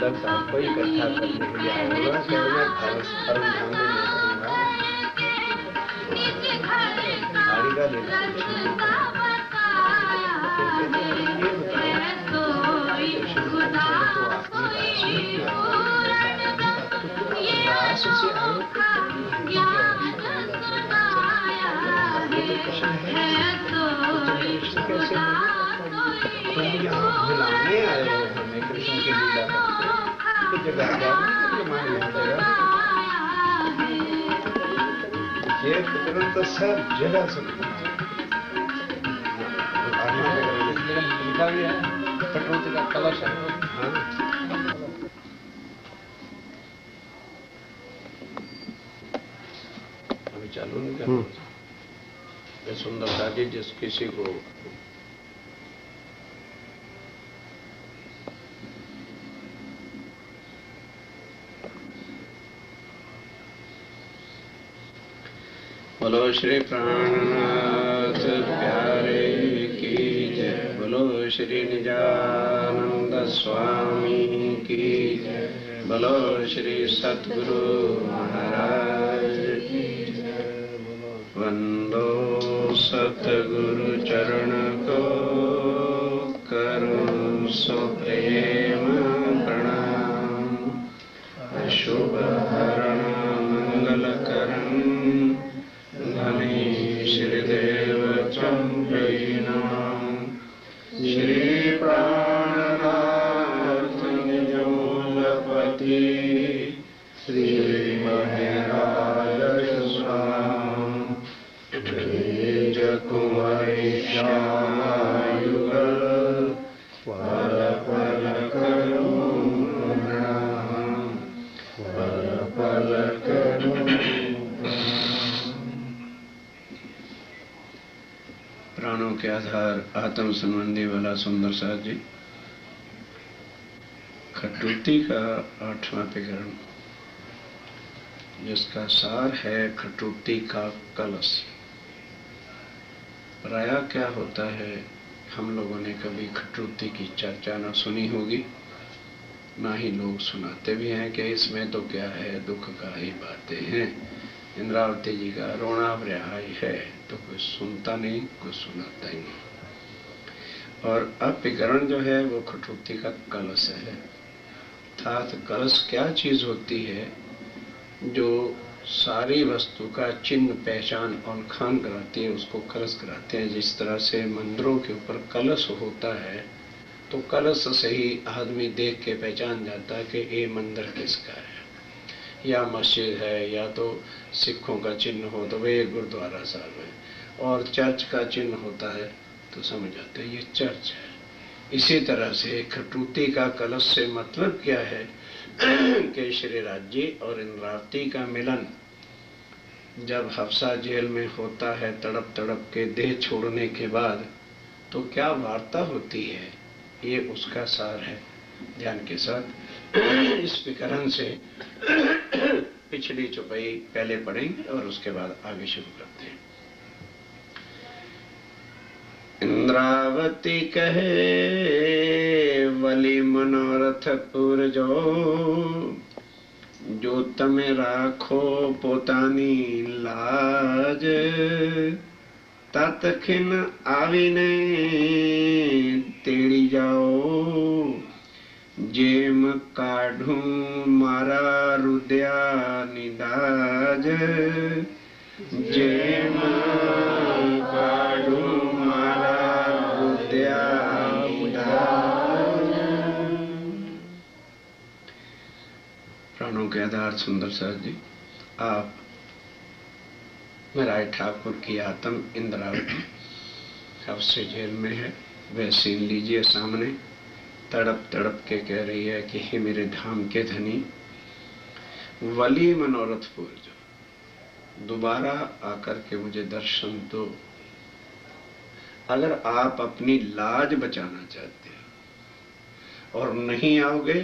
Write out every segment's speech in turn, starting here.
बंधक सबको इकट्ठा करने के लिए आऊंगा, क्या मैं अरुण धांधे नहीं करूंगा, गाड़ी का लेना ये भुलाने आए हो हमें कृष्ण की लीला करके, तो ये तुरंत सब जगह से लिखा भी है, कटौती का कलश है। अभी चालू नहीं कर सुंदरता जी, जिस किसी को बोलो श्री प्राणनाथ प्यारे की जय, बोलो श्री निजानंद स्वामी की जय, बोलो श्री सतगुरु महाराज की जय, वंदो सतगुरु चरण को करो सो प्रेम प्रणाम, अशुभ हरण मंगल करण श्रीदेव चंपी नाम, श्री प्राणनाथ निजमूलपति श्री महराज स्वाम, तेज कुंवरी श्यामा युगल पल पल करूं प्रणाम, पल पल करूं। प्राणों के आधार आत्म संबंधी वाला सुंदर साथ जी, खटूती का 8वां प्रकरण, जिसका सार है खटूती का कलश। प्रायः क्या होता है, हम लोगों ने कभी खटूती की चर्चा ना सुनी होगी, ना ही लोग सुनाते भी हैं कि इसमें तो क्या है, दुख का ही बातें हैं, इंद्रावती जी का रोना भरा ही है, तो कोई सुनता नहीं, कोई सुनाता ही नहीं। और अब प्रकरण जो है वो खटूती का कलश है। अर्थात कलश क्या चीज होती है जो सारी वस्तु का चिन्ह पहचान और खान कराती है, उसको कलश कराते हैं। जिस तरह से मंदिरों के ऊपर कलश होता है तो कलश से ही आदमी देख के पहचान जाता है कि ये मंदिर किसका है, या मस्जिद है, या तो सिखों का चिन्ह हो तो वे गुरुद्वारा साहब है, और चर्च का चिन्ह होता है तो समझ जाते हैं ये चर्च है। इसी तरह से खटूती का कलश से मतलब क्या है कि श्री राज्य और इंद्रावती का मिलन जब हफ्सा जेल में होता है, तड़प तड़प के देह छोड़ने के बाद, तो क्या वार्ता होती है, ये उसका सार है। ध्यान के साथ इस प्रकरण से पिछली चौपाई पहले पढ़ेंगे और उसके बाद आगे शुरू करते हैं। इंद्रावती कहे वली मनोरथ पुरजो, जो तमे राखो पोतानी लाज, तत्खिन आवीने तेड़ी जाओ, जेम काढ़ू मारा रुद्या निदाज, जेम काढ़ू मारा रुद्या निदाज। प्राणों के आधार सुंदर साथ जी, आप राय ठाकुर की आत्म इंद्रावती हफ्से जेल में है, वह सीन लीजिए सामने। तड़प तड़प के कह रही है कि हे मेरे धाम के धनी, वली मनोरथ पूर्ज, दोबारा आकर के मुझे दर्शन दो। अगर आप अपनी लाज बचाना चाहते हो और नहीं आओगे,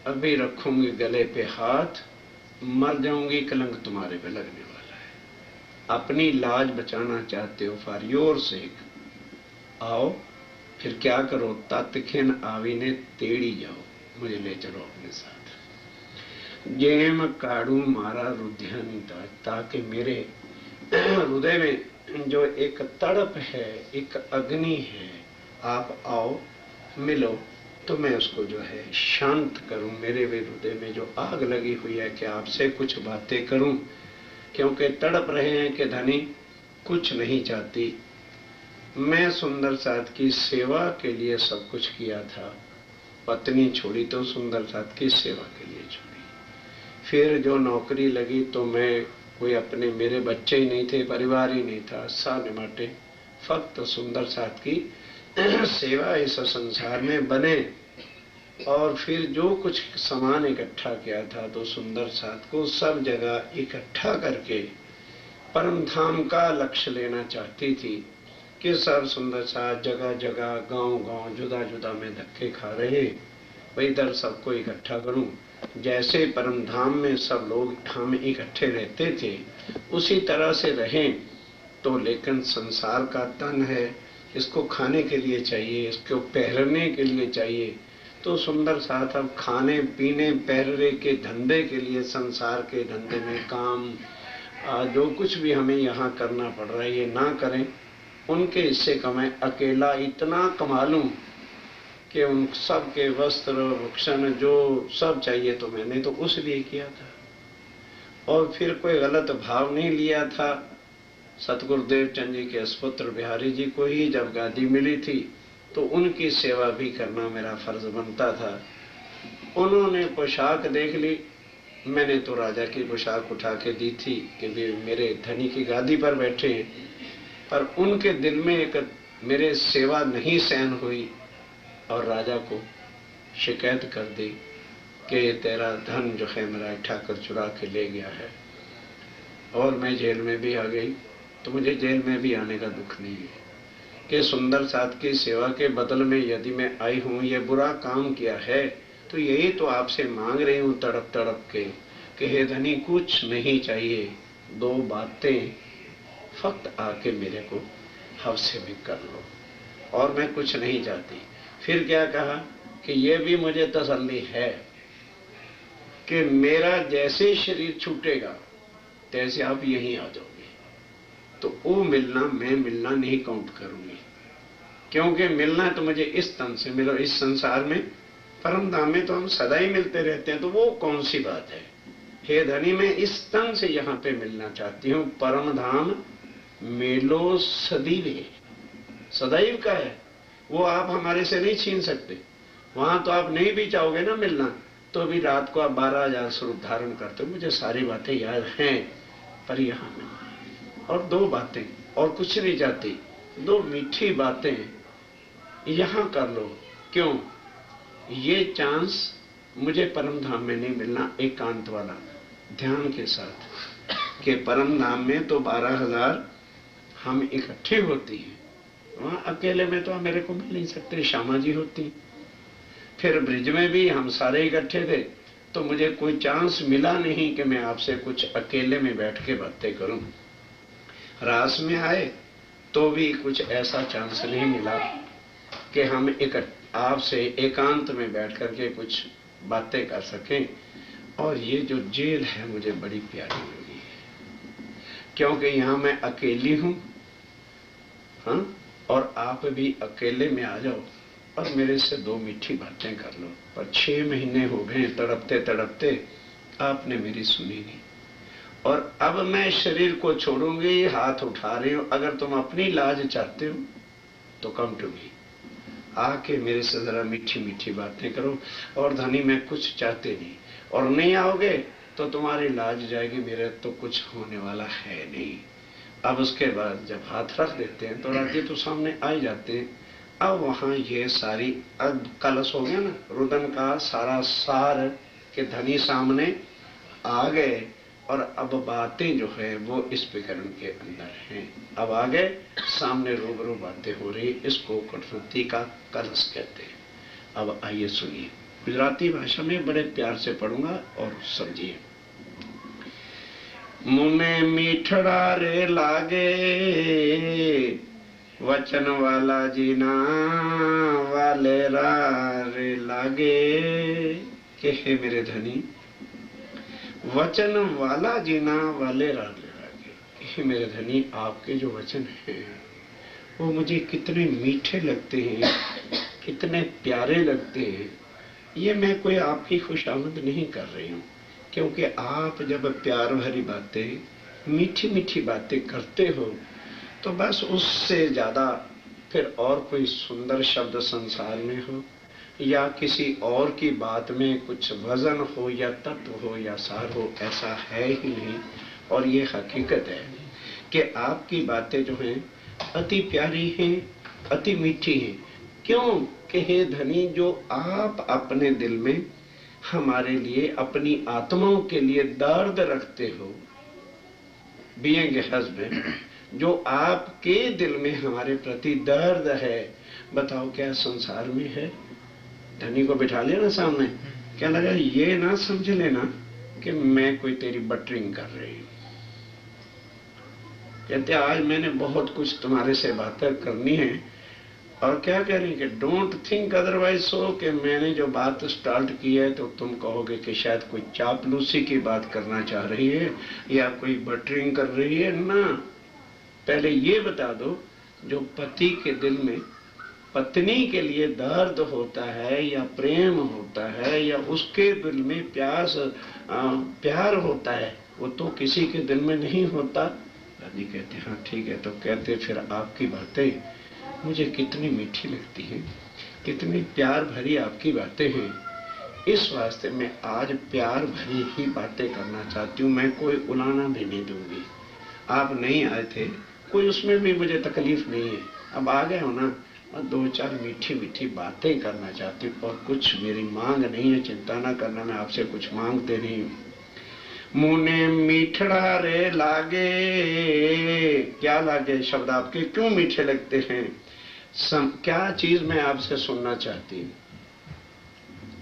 अभी रखूंगी गले पे हाथ, मर जाऊंगी, कलंक तुम्हारे पे लगने वाला है। अपनी लाज बचाना चाहते हो, फॉर योर सेक आओ। फिर क्या करो, तत्खिन आवी ने तेड़ी जाओ। मुझे ले चलो अपने साथ। जेम काड़ू मारा रुधियानी ताकि मेरे हृदय में जो एक तड़प है, एक अग्नि है, आप आओ मिलो तो मैं उसको जो है शांत करूं। मेरे हृदय में जो आग लगी हुई है कि आपसे कुछ बातें करूं, क्योंकि तड़प रहे हैं कि धनी कुछ नहीं चाहती। मैं सुंदर साथ की सेवा के लिए सब कुछ किया था, पत्नी छोड़ी तो सुंदर साथ की सेवा के लिए छोड़ी। फिर जो नौकरी लगी तो मैं कोई अपने, मेरे बच्चे ही नहीं थे, परिवार ही नहीं था, साने माटे फक्त सुंदर साथ की सेवा इस संसार में बने। और फिर जो कुछ सामान इकट्ठा किया था तो सुंदर साथ को सब जगह इकट्ठा करके परम धाम का लक्ष्य लेना चाहती थी कि सब सुंदर साथ जगह जगह गांव गांव जुदा जुदा में धक्के खा रहे, वही इधर सबको इकट्ठा करूं। जैसे परम धाम में सब लोग हम इकट्ठे रहते थे उसी तरह से रहें। तो लेकिन संसार का तन है, इसको खाने के लिए चाहिए, इसको पहनने के लिए चाहिए। तो सुंदर साथ अब खाने पीने पहरे के धंधे के लिए, संसार के धंधे में काम जो कुछ भी हमें यहाँ करना पड़ रहा है ये ना करें, उनके हिस्से का मैं अकेला इतना कमा लूं कि उन सब के वस्त्र भक्षण जो सब चाहिए तो मैंने तो उस लिए किया था। और फिर कोई गलत भाव नहीं लिया था। सतगुरुदेव चंद जी के सुपुत्र बिहारी जी को ही जब गादी मिली थी तो उनकी सेवा भी करना मेरा फर्ज बनता था। उन्होंने पोशाक देख ली, मैंने तो राजा की पोशाक उठा के दी थी कि वे मेरे धनी की गादी पर बैठे हैं, पर उनके दिल में एक मेरे सेवा नहीं सहन हुई और राजा को शिकायत कर दी कि तेरा धन जो है मेरा उठाकर चुरा के ले गया है। और मैं जेल में भी आ गई तो मुझे जेल में भी आने का दुख नहीं है कि सुंदर साथ की सेवा के बदल में यदि मैं आई हूँ, ये बुरा काम किया है तो यही तो आपसे मांग रही हूँ तड़प तड़प के कि हे धनी कुछ नहीं चाहिए, दो बातें फक्त आके मेरे को हवसे में कर लो और मैं कुछ नहीं चाहती। फिर क्या कहा कि ये भी मुझे तसल्ली है कि मेरा जैसे शरीर छूटेगा तैसे आप यहीं आ जाओगे, तो वो मिलना मैं मिलना नहीं काउंट करूंगी, क्योंकि मिलना है तो मुझे इस तन से मिलो। इस संसार में परम धाम में तो हम सदा ही मिलते रहते हैं, तो वो कौन सी बात है। हे धनी मैं इस तन से यहाँ पे मिलना चाहती हूँ। परम धाम मेलो सदीवे, सदैव का है, वो आप हमारे से नहीं छीन सकते। वहां तो आप नहीं भी चाहोगे ना मिलना तो भी रात को आप 12,000 स्वरूप धारण करते हो। मुझे सारी बातें याद हैं, पर यहाँ मिलना और दो बातें और कुछ नहीं चाहती, दो मीठी बातें यहाँ कर लो। क्यों? ये चांस मुझे परम धाम में नहीं मिलना एकांत वाला, ध्यान के साथ कि परम धाम में तो 12,000 हम इकट्ठे होती हैं, वहां अकेले में तो मेरे को मिल नहीं सकते, श्यामा जी होती। फिर ब्रिज में भी हम सारे इकट्ठे थे तो मुझे कोई चांस मिला नहीं कि मैं आपसे कुछ अकेले में बैठ के बातें करूं। रास में आए तो भी कुछ ऐसा चांस नहीं मिला कि हम आपसे एकांत में बैठ करके कुछ बातें कर सकें। और ये जो जेल है मुझे बड़ी प्यारी लगी है, क्योंकि यहाँ मैं अकेली हूं, हाँ, और आप भी अकेले में आ जाओ और मेरे से दो मीठी बातें कर लो। पर 6 महीने हो गए तड़पते तड़पते, आपने मेरी सुनी नहीं। और अब मैं शरीर को छोड़ूंगी, हाथ उठा रही हूं। अगर तुम अपनी लाज चाहते हो तो कम टू मी, आके मेरे से जरा मीठी मीठी बातें करो। और धनी मैं कुछ चाहते नहीं, और नहीं आओगे तो तुम्हारी लाज जाएगी, मेरे तो कुछ होने वाला है नहीं। अब उसके बाद जब हाथ रख देते हैं तो राजी तो सामने आ ही जाते हैं। अब वहां ये सारी, अब कलश हो गया ना, रुदन का सारा सार के धनी सामने आ गए। और अब बातें जो है वो इस प्रकरण के अंदर हैं। अब आगे सामने रूबरू बातें हो रही, इसको कठपुतली का कलश कहते हैं। अब आइए सुनिए, गुजराती भाषा में बड़े प्यार से पढ़ूंगा और समझिए। मुने मीठड़ा रे लागे वचन वाला जीना वाले रे लागे के हे मेरे धनी, वचन वाला जीना वाले रे लागे। हे मेरे धनी, आपके जो वचन हैं वो मुझे कितने मीठे लगते हैं, कितने प्यारे लगते हैं। ये मैं कोई आपकी खुशामद नहीं कर रही हूँ, क्योंकि आप जब प्यार भरी बातें, मीठी मीठी बातें करते हो तो बस उससे ज्यादा फिर और कोई सुंदर शब्द संसार में हो या किसी और की बात में कुछ वजन हो या तत्व हो या सार हो, ऐसा है ही नहीं। और ये हकीकत है कि आपकी बातें जो हैं अति प्यारी हैं, अति मीठी हैं। क्यों कि हे धनी, जो आप अपने दिल में हमारे लिए, अपनी आत्माओं के लिए दर्द रखते हो, बीइंग ए हस्बैंड, जो आपके दिल में हमारे प्रति दर्द है, बताओ क्या संसार में है? धनी को बिठा लेना सामने, क्या लगा ये ना समझ लेना कि मैं कोई तेरी बटरिंग कर रही हूं। कहते आज मैंने बहुत कुछ तुम्हारे से बातें करनी है, और क्या कह रही कि डोंट थिंक अदरवाइज, सो कि मैंने जो बात स्टार्ट की है तो तुम कहोगे कि शायद कोई चापलूसी की बात करना चाह रही है या कोई बटरिंग कर रही है ना। पहले ये बता दो, जो पति के दिल में पत्नी के लिए दर्द होता है या प्रेम होता है या उसके दिल में प्यार होता है, वो तो किसी के दिल में नहीं होता। दादी कहते हाँ ठीक है। तो कहते फिर आपकी बातें मुझे कितनी मीठी लगती हैं, कितनी प्यार भरी आपकी बातें हैं। इस वास्ते मैं आज प्यार भरी ही बातें करना चाहती हूँ, मैं कोई उलाना भी नहीं दूंगी। आप नहीं आए थे, कोई उसमें भी मुझे तकलीफ नहीं है। अब आ गए हो ना, और दो चार मीठी मीठी बातें करना चाहती हूँ, और कुछ मेरी मांग नहीं है, चिंता ना करना, मैं आपसे कुछ मांगते नहीं हूँ। मुने मीठड़ा रे लागे, क्या लागे शब्द आपके क्यों मीठे लगते हैं? क्या चीज मैं आपसे सुनना चाहती हूँ,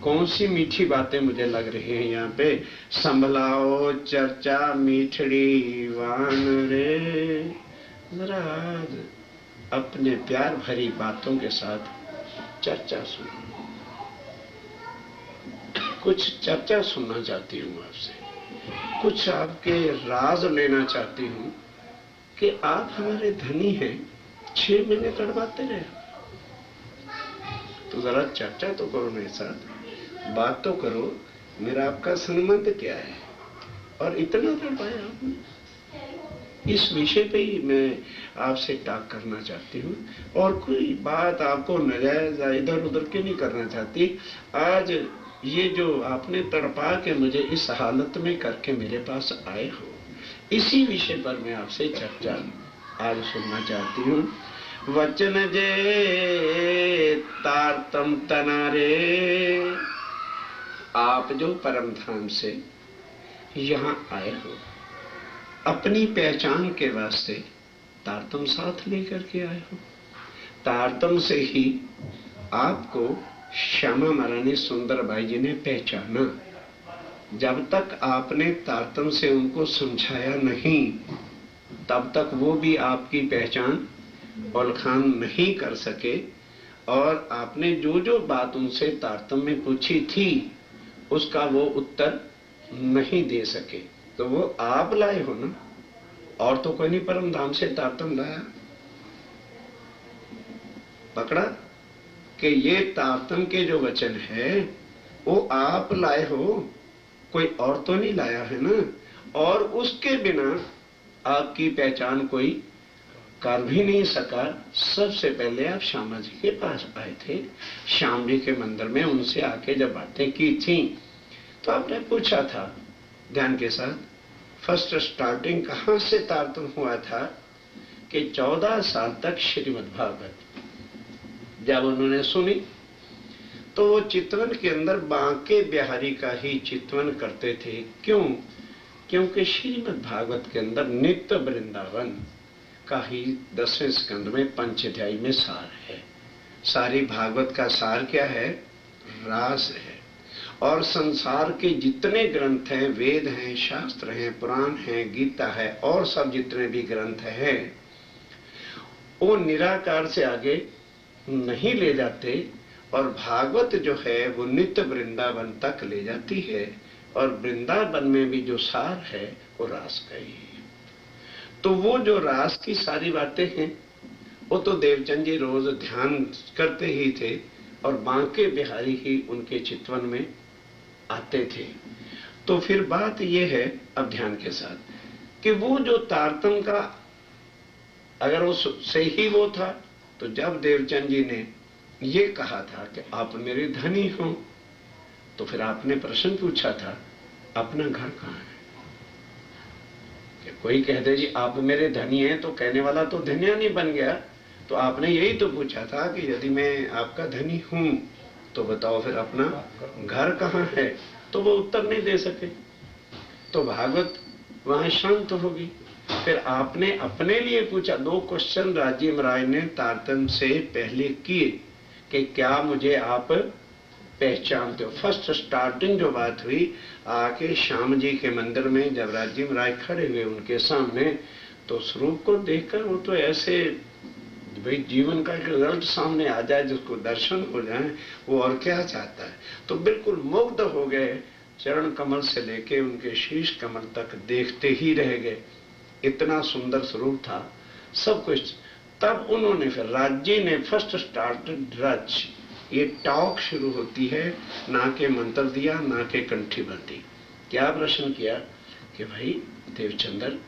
कौन सी मीठी बातें मुझे लग रही हैं यहाँ पे? संभलाओ चर्चा मीठड़ी वान रे, जरा अपने प्यार भरी बातों के साथ चर्चा सुनो। कुछ चर्चा सुनना चाहती हूँ आपसे, कुछ आपके राज लेना चाहती हूँ कि आप हमारे धनी हैं, 6 महीने तड़पाते रहे, तो जरा चर्चा तो करो मेरे साथ, बात तो करो, मेरा आपका संबंध क्या है और इतना तड़पाया आपने। इस विषय पे ही मैं आपसे टाक करना चाहती हूँ, और कोई बात आपको नजायज इधर उधर के नहीं करना चाहती। आज ये जो आपने तड़पा के मुझे इस हालत में करके मेरे पास आए हो, इसी विषय पर मैं आपसे चर्चा आज सुनना चाहती हूँ। वचन जे तारतम तनारे, आप जो परम धाम से यहाँ आए हो, अपनी पहचान के वास्ते तारतम साथ लेकर के आए हो। तारतम से ही आपको श्यामा महारानी सुंदरबाई जी ने पहचाना। जब तक आपने तारतम से उनको समझाया नहीं, तब तक वो भी आपकी पहचान उल्खान नहीं कर सके, और आपने जो जो बात उनसे तारतम में पूछी थी उसका वो उत्तर नहीं दे सके। तो वो आप लाए हो ना, और तो कोई नहीं परम धाम से तारतम लाया। पकड़ा कि ये तारतम के जो वचन है वो आप लाए हो, कोई और तो नहीं लाया है ना। और उसके बिना आपकी पहचान कोई कर भी नहीं सका। सबसे पहले आप श्यामा जी के पास आए थे, श्याम जी के मंदिर में उनसे आके जब बातें की थी तो आपने पूछा था ध्यान के साथ, फर्स्ट स्टार्टिंग कहां से तारतम हुआ था कि 14 साल तक श्रीमद् भागवत जब उन्होंने सुनी तो वो चितवन के अंदर बांके बिहारी का ही चितवन करते थे। क्यों? क्योंकि श्रीमद् भागवत के अंदर नित्य वृंदावन का ही 10वें स्कंद में पंचअध्याय में सार है। सारी भागवत का सार क्या है? रास है। और संसार के जितने ग्रंथ हैं, वेद हैं, शास्त्र हैं, पुराण हैं, गीता है, और सब जितने भी ग्रंथ हैं, वो निराकार से आगे नहीं ले जाते, और भागवत जो है वो नित्य वृंदावन तक ले जाती है, और वृंदावन में भी जो सार है वो रास का ही है। तो वो जो रास की सारी बातें हैं वो तो देवचंद जी रोज ध्यान करते ही थे, और बांके बिहारी ही उनके चितवन में आते थे। तो फिर बात ये है अब ध्यान के साथ कि वो जो तारतम का अगर वो से ही वो था, तो जब देवचंद जी ने ये कहा था कि आप मेरे धनी हो, तो फिर आपने प्रश्न पूछा था अपना घर कहाँ है। कि कोई कह दे जी आप मेरे धनी हैं तो कहने वाला तो धन्यानी बन गया, तो आपने यही तो पूछा था कि यदि मैं आपका धनी हूं तो बताओ फिर अपना घर कहाँ है। तो वो उत्तर नहीं दे सके, तो भागवत वहां शांत होगी। फिर आपने अपने लिए पूछा, 2 क्वेश्चन राजीव राय ने तारतम से पहले किए कि क्या मुझे आप पहचानते हो। फर्स्ट स्टार्टिंग जो बात हुई आके श्याम जी के मंदिर में जब राजीव राय खड़े हुए उनके सामने, तो स्वरूप को देखकर वो तो ऐसे भाई जीवन का एक रिजल्ट सामने आ जाए, जिसको दर्शन हो जाए, वो और क्या चाहता है। तो बिल्कुल मुग्ध हो गए, चरण कमल से लेके उनके शीश कमल तक देखते ही रह गए। इतना सुंदर स्वरूप था सब कुछ। तब उन्होंने फिर राज्य ने फर्स्ट स्टार्टेड रज, ये टॉक शुरू होती है, ना के मंत्र दिया ना के कंठी बंदी। क्या प्रश्न किया कि भाई देवचंदर,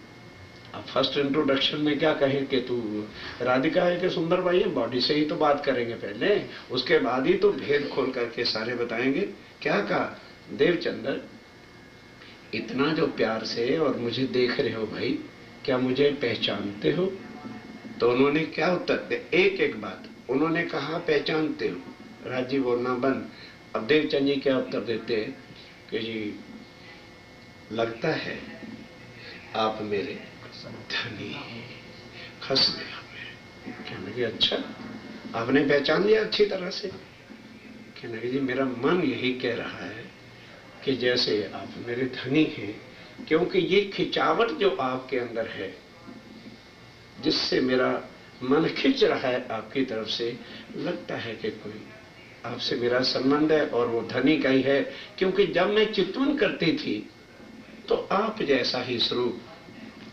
अब फर्स्ट इंट्रोडक्शन में क्या कहे कि तू राधिका है कि सुंदर भाई है, बॉडी से ही तो बात करेंगे पहले, उसके बाद ही तो भेद खोल करके सारे बताएंगे। क्या कहा, देवचंदर इतना जो प्यार से और मुझे देख रहे हो भाई, क्या मुझे पहचानते हो। तो उन्होंने क्या उत्तर दिया, एक एक बात उन्होंने कहा पहचानते हो, राजी बोलना बंद। अब देवचंद जी क्या उत्तर देते कि जी लगता है आप मेरे धनी खस गया मैं। कहने लगे अच्छा आपने पहचान लिया अच्छी तरह से। कहने लगे जी मेरा मन यही कह रहा है कि जैसे आप मेरे धनी हैं, क्योंकि ये खिंचावट जो आपके अंदर है जिससे मेरा मन खिंच रहा है आपकी तरफ से, लगता है कि कोई आपसे मेरा संबंध है, और वो धनी का ही है। क्योंकि जब मैं चितवन करती थी तो आप जैसा ही स्वरूप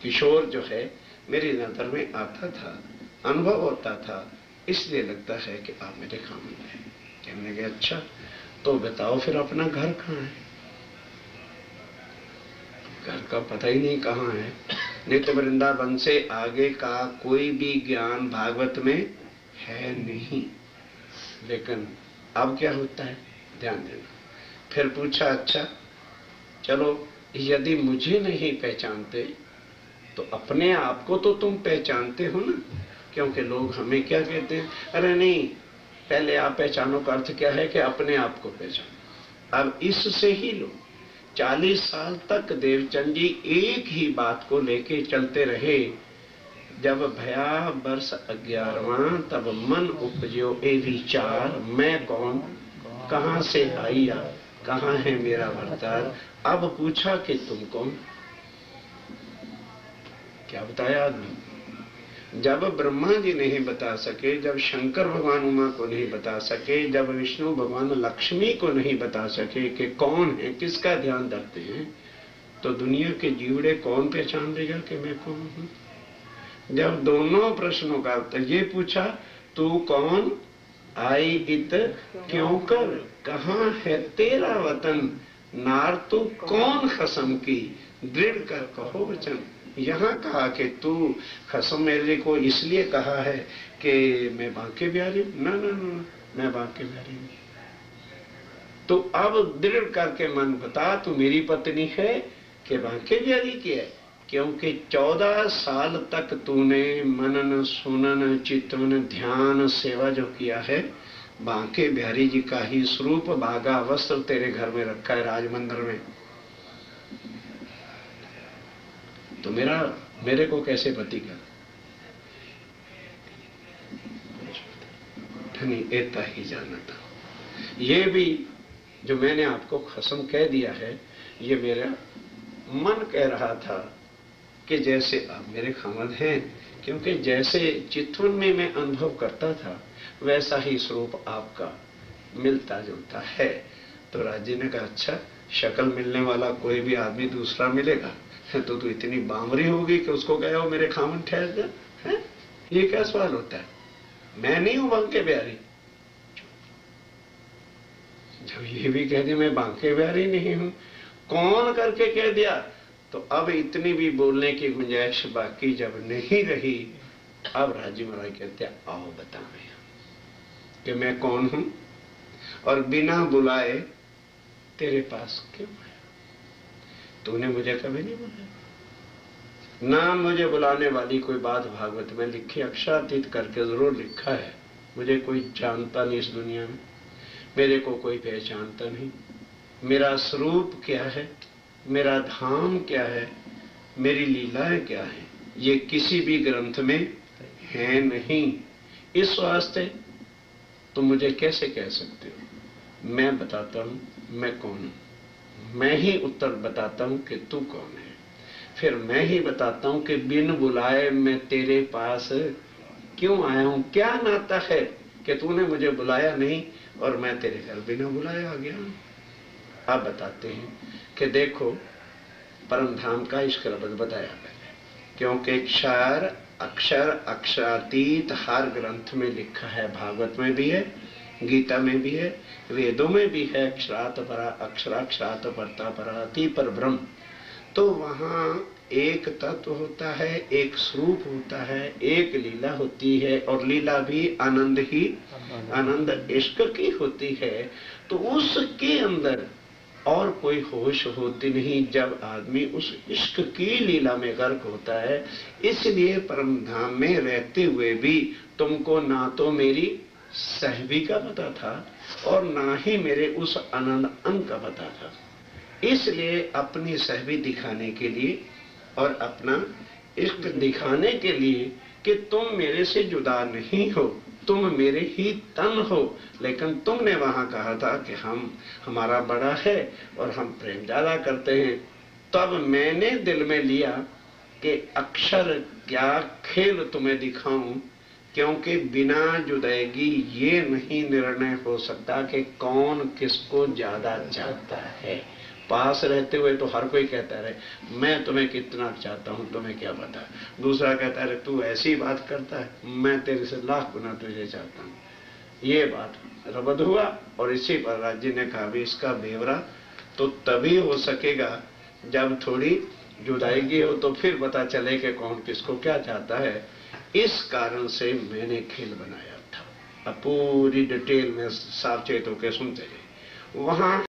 किशोर जो है मेरी नजर में आता था, अनुभव होता था, इसलिए लगता है कि आप मेरे खामन हैं। कहने लगे अच्छा तो बताओ फिर अपना घर कहाँ है। घर का पता ही नहीं कहाँ है। नित्य वृंदावन से आगे का कोई भी ज्ञान भागवत में है नहीं। लेकिन अब क्या होता है ध्यान देना। फिर पूछा अच्छा चलो यदि मुझे नहीं पहचानते तो अपने आप को तो तुम पहचानते हो ना। क्योंकि लोग हमें क्या कहते हैं, अरे नहीं पहले आप पहचानो का अर्थ क्या है कि अपने आप को पहचानो। अब इससे ही लोग 40 साल तक देवचंद जी एक ही बात को लेके चलते रहे। जब भया वर्ष 11वां तब मन उपजो ए विचार, मैं कौन कहां से आईया कहां है मेरा भरतार। अब पूछा कि तुम कौन। क्या बताया आदमी। जब ब्रह्मा जी नहीं बता सके, जब शंकर भगवान उमा को नहीं बता सके, जब विष्णु भगवान लक्ष्मी को नहीं बता सके कि कौन है, किसका ध्यान रखते हैं, तो दुनिया के जीवड़े कौन पहचान लेगा कि मैं कौन हूं। जब दोनों प्रश्नों का उत्तर ये पूछा, तू कौन आई इत क्यों कर, कहां है तेरा वतन, नार तू कौन खसम की, दृढ़ कर कहो वचन। यहाँ कहा कि तू खसम मेरे को इसलिए कहा है कि मैं बांके बिहारी हूं। ना ना ना, मैं बांके बिहारी नहीं। तो अब दृढ़ करके मन बता, तू मेरी पत्नी है कि बांके बिहारी की है। क्योंकि 14 साल तक तूने मनन सुनन चितवन ध्यान सेवा जो किया है, बांके बिहारी जी का ही स्वरूप बागा वस्त्र तेरे घर में रखा है राज मंदिर में। तो मेरे को कैसे पति कर धनी एता ही जाना था। ये भी जो मैंने आपको कसम कह दिया है, ये मेरा मन कह रहा था कि जैसे आप मेरे खामद हैं, क्योंकि जैसे चित्वन में मैं अनुभव करता था वैसा ही स्वरूप आपका मिलता जुलता है। तो राजी ने कहा, अच्छा, शक्ल मिलने वाला कोई भी आदमी दूसरा मिलेगा तो तू इतनी बामरी होगी कि उसको कहे हो मेरे खामद ठहर जा, है? ये क्या सवाल होता है? मैं नहीं हूं बांके बिहारी। जब ये भी कह दिया मैं बांके बिहारी नहीं हूं, कौन करके कह दिया, तो अब इतनी भी बोलने की गुंजाइश बाकी जब नहीं रही, अब राजी महाराज कहते आओ बतावे कि मैं कौन हूं और बिना बुलाए तेरे पास क्यों आया। तूने मुझे कभी नहीं बुलाया, ना मुझे बुलाने वाली कोई बात भागवत में लिखी, अक्षरातीत करके जरूर लिखा है। मुझे कोई जानता नहीं इस दुनिया में, मेरे को कोई पहचानता नहीं। मेरा स्वरूप क्या है, मेरा धाम क्या है, मेरी लीलाएं क्या है, ये किसी भी ग्रंथ में है नहीं। इस वास्ते तुम मुझे कैसे कह सकते हो? मैं बताता हूं मैं कौन हूं, मैं ही उत्तर बताता हूं कि तू कौन है, फिर मैं ही बताता हूं कि बिन बुलाए मैं तेरे पास क्यों आया हूं। क्या नाता है कि तूने मुझे बुलाया नहीं और मैं तेरे घर बिना बुलाए आ गया हूं। अब बताते हैं कि देखो, परम धाम का इश्करबद बताया पहले, क्योंकि क्षर अक्षर अक्षरातीत हर ग्रंथ में लिखा है, भागवत में भी है, गीता में भी है, वेदों में भी है। अक्षरात परा अक्षराक्षरात परता पराति पर ब्रह्म। तो वहां एक तत्व होता है, एक स्वरूप होता है, एक लीला होती है, और लीला भी आनंद ही आनंद इश्क की होती है। तो उसके अंदर और कोई होश होती नहीं जब आदमी उस इश्क की लीला में गर्क होता है। इसलिए परम धाम में रहते हुए भी तुमको ना तो मेरी सहबी का पता था और ना ही मेरे उस आनंद अंग का पता था। इसलिए अपनी सहबी दिखाने के लिए और अपना इश्क दिखाने के लिए कि तुम मेरे से जुदा नहीं हो, तुम मेरे ही तन हो, लेकिन तुमने वहां कहा था कि हमारा बड़ा है और हम प्रेम ज्यादा करते हैं। तब मैंने दिल में लिया कि अक्षर क्या खेल तुम्हें दिखाऊं, क्योंकि बिना जुदाई ये नहीं निर्णय हो सकता कि कौन किसको ज्यादा चाहता है। पास रहते हुए तो हर कोई कहता रहे मैं तुम्हें कितना चाहता हूं, तुम्हें क्या पता। दूसरा कहता रहे तू ऐसी बात करता है, मैं तेरे से लाख गुना तुझे चाहता हूं। ये बात रबद हुआ और इसी पर राज्य ने कहा भी इसका बेवरा तो तभी हो सकेगा जब थोड़ी जुदाई हो, तो फिर पता चले कि कौन किसको क्या चाहता है। इस कारण से मैंने खेल बनाया था। अब पूरी डिटेल में सावचेत होकर सुनते रहे। वहां